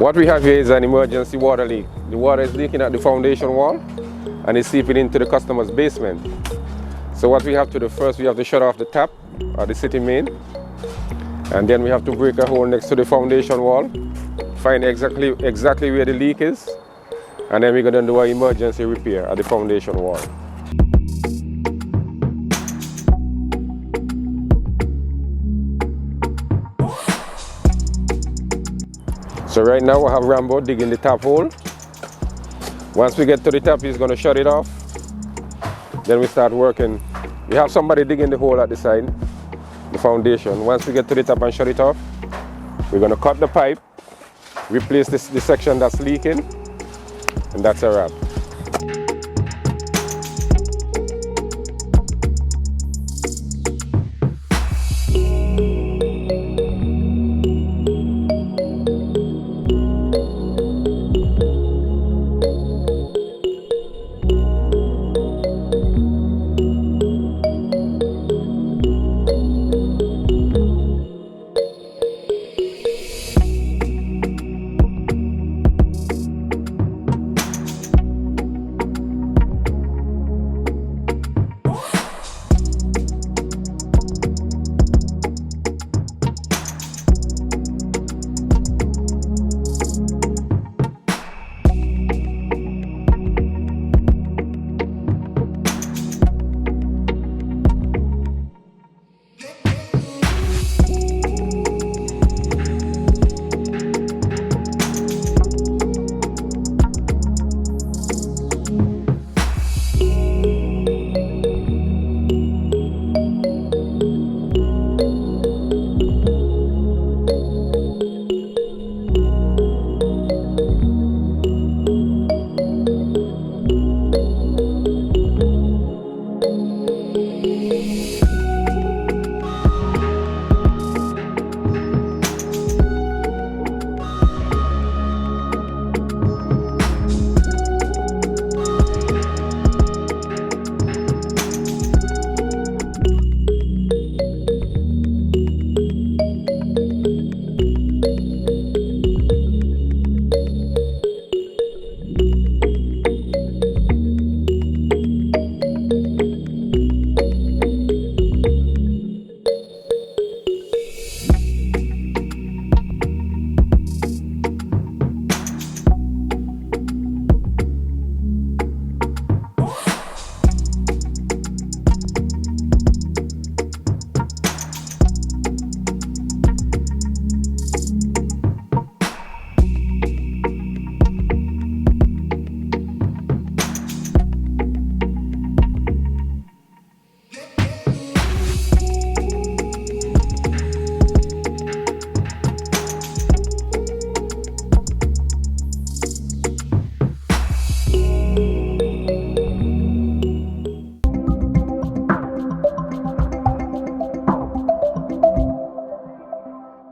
What we have here is an emergency water leak. The water is leaking at the foundation wall and it's seeping into the customer's basement. So what we have to do first, we have to shut off the tap or the city main, and then we have to break a hole next to the foundation wall, find exactly where the leak is, and then we're going to do an emergency repair at the foundation wall. So right now I have Rambo digging the tap hole. Once we get to the tap, he's going to shut it off. Then we start working. We have somebody digging the hole at the side, the foundation. Once we get to the tap and shut it off, we're going to cut the pipe, replace the section that's leaking, and that's a wrap.